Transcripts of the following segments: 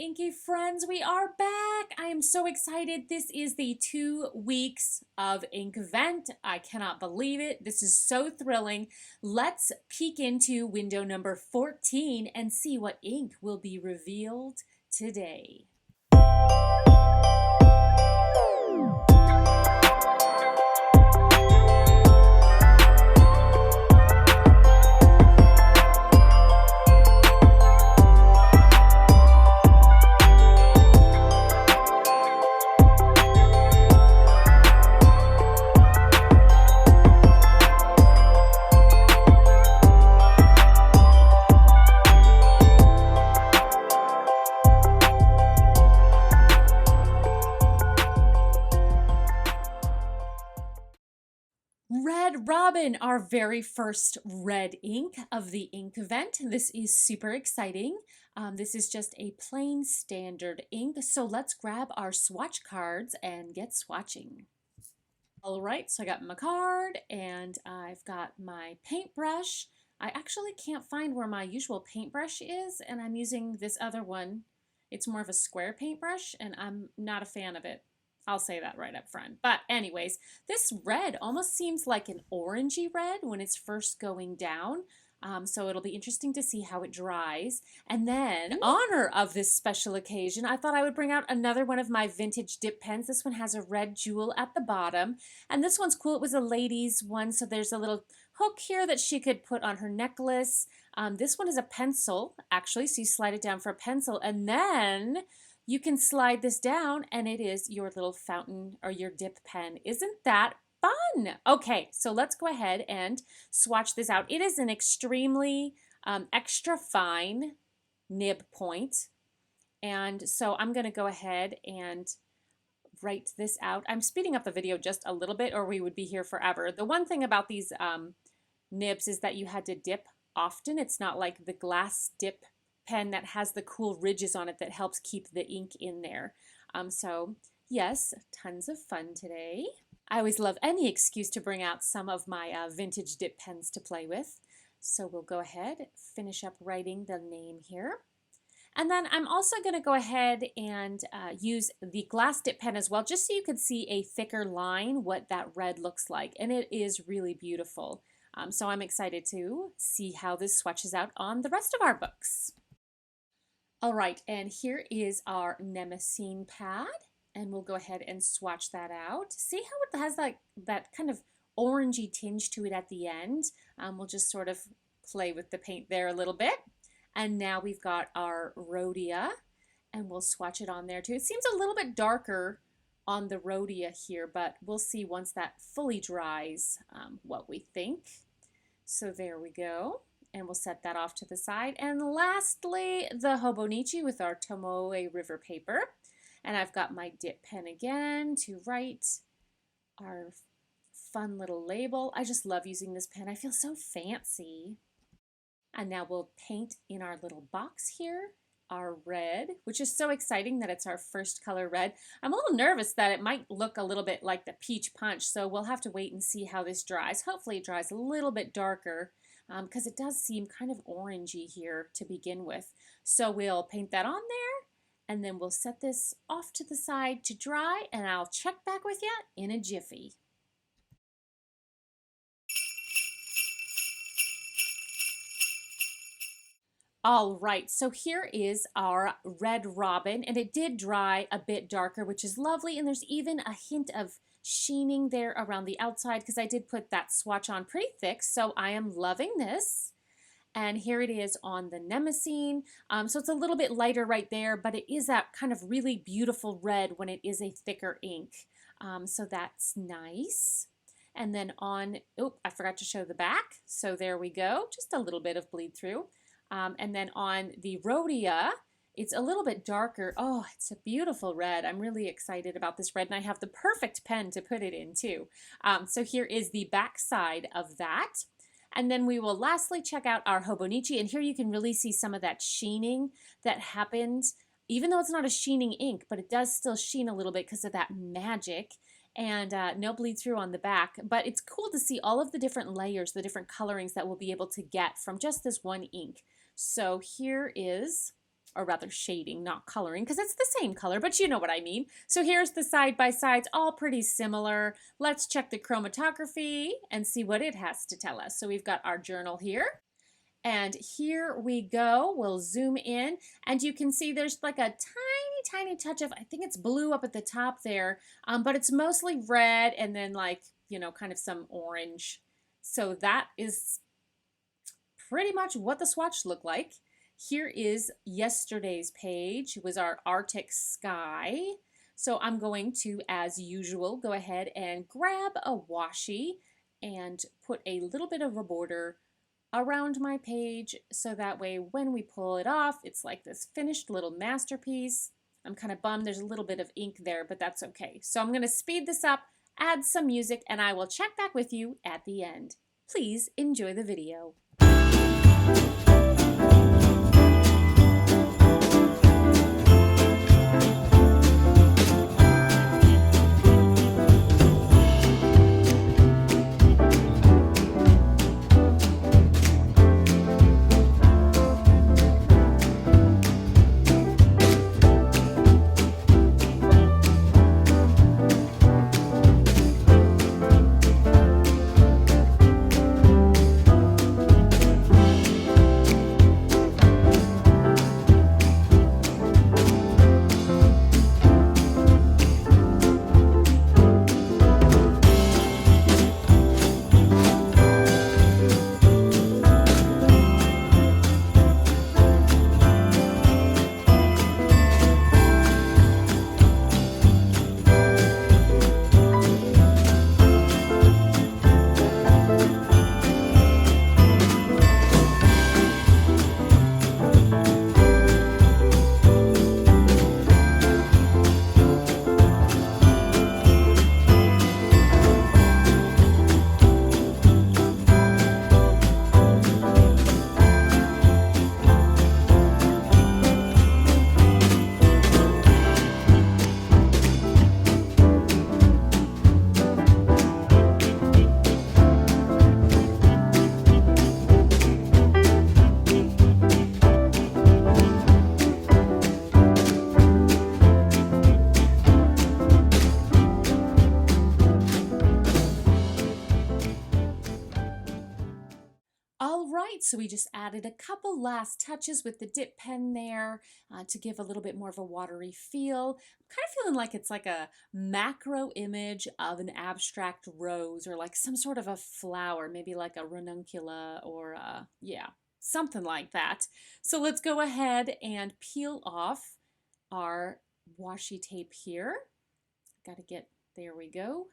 inky friends, we are back. I am so excited. This is the 2 weeks of Inkvent. I cannot believe it. This is so thrilling. Let's peek into window number 14 and see what ink will be revealed today. Red Robin, our very first red ink of the Inkvent. This is super exciting. This is just a plain standard ink. So let's grab our swatch cards and get swatching. All right, so I got my card and I've got my paintbrush. I actually can't find where my usual paintbrush is, and I'm using this other one. It's more of a square paintbrush and I'm not a fan of it. I'll say that right up front. But anyways, this red almost seems like an orangey red when it's first going down. So it'll be interesting to see how it dries. And then, in honor of this special occasion, I thought I would bring out another one of my vintage dip pens. This one has a red jewel at the bottom. And this one's cool. It was a lady's one, so there's a little hook here that she could put on her necklace. This one is a pencil, actually, so you slide it down for a pencil. And then you can slide this down and it is your little fountain or your dip pen. Isn't that fun? Okay, so let's go ahead and swatch this out. It is an extremely extra fine nib point. And so I'm gonna go ahead and write this out. I'm speeding up the video just a little bit or we would be here forever. The one thing about these nibs is that you had to dip often. It's not like the glass dip pen that has the cool ridges on it that helps keep the ink in there. So yes, tons of fun today. I always love any excuse to bring out some of my vintage dip pens to play with. So we'll go ahead, finish up writing the name here. And then I'm also going to go ahead and use the glass dip pen as well, just so you can see a thicker line, what that red looks like. And it is really beautiful. So I'm excited to see how this swatches out on the rest of our books. All right, and here is our Mnemosyne pad, and we'll go ahead and swatch that out. See how it has that kind of orangey tinge to it at the end? We'll just sort of play with the paint there a little bit. And now we've got our Rhodia, and we'll swatch it on there too. It seems a little bit darker on the Rhodia here, but we'll see once that fully dries what we think. So there we go. And we'll set that off to the side. And lastly, the Hobonichi with our Tomoe River paper. And I've got my dip pen again to write our fun little label. I just love using this pen. I feel so fancy. And now we'll paint in our little box here our red, which is so exciting that it's our first color red. I'm a little nervous that it might look a little bit like the peach punch, so we'll have to wait and see how this dries. Hopefully it dries a little bit darker, because it does seem kind of orangey here to begin with. So we'll paint that on there, and then we'll set this off to the side to dry, and I'll check back with you in a jiffy. All right, so here is our Red Robin, and it did dry a bit darker, which is lovely, and there's even a hint of sheening there around the outside because I did put that swatch on pretty thick, so I am loving this. And here it is on the Mnemosyne. So it's a little bit lighter right there, but it is that kind of really beautiful red when it is a thicker ink. So that's nice. And then on, oh, I forgot to show the back. So there we go, just a little bit of bleed through. And then on the Rhodia, it's a little bit darker. Oh, it's a beautiful red. I'm really excited about this red, and I have the perfect pen to put it in too. So here is the back side of that. And then we will lastly check out our Hobonichi, and here you can really see some of that sheening that happens, even though it's not a sheening ink, but it does still sheen a little bit because of that magic. And no bleed through on the back, but it's cool to see all of the different layers, the different colorings that we'll be able to get from just this one ink. So here is or rather shading, not coloring, because it's the same color, but you know what I mean. So here's the side-by-sides, all pretty similar. Let's check the chromatography and see what it has to tell us. So we've got our journal here. And here we go. We'll zoom in and you can see there's like a tiny touch of, I think it's blue up at the top there, but it's mostly red and then like, you know, kind of some orange. So that is pretty much what the swatch looked like. Here is yesterday's page. It was our Arctic sky. So I'm going to, as usual, go ahead and grab a washi and put a little bit of a border around my page so that way when we pull it off, it's like this finished little masterpiece. I'm kind of bummed there's a little bit of ink there, but that's okay. So I'm going to speed this up, add some music, and I will check back with you at the end. Please enjoy the video. So we just added a couple last touches with the dip pen there to give a little bit more of a watery feel. I'm kind of feeling like it's like a macro image of an abstract rose or like some sort of a flower, maybe like a ranuncula or yeah, something like that. So let's go ahead and peel off our washi tape here. Got to get, there we go.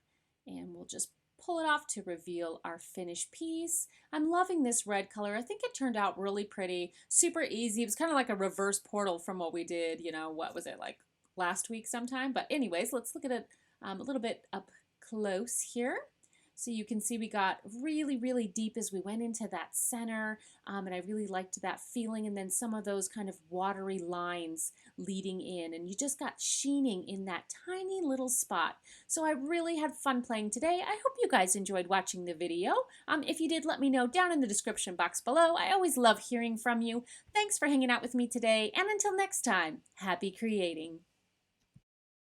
And we'll just pull it off to reveal our finished piece. I'm loving this red color. I think it turned out really pretty, super easy. It was kind of like a reverse portal from what we did, you know, what was it, like last week sometime? But anyways, let's look at it a little bit up close here. So you can see we got really deep as we went into that center, and I really liked that feeling, and then some of those kind of watery lines leading in, and you just got sheening in that tiny little spot. So I really had fun playing today. I hope you guys enjoyed watching the video. If you did, let me know down in the description box below. I always love hearing from you. Thanks for hanging out with me today, and until next time, happy creating.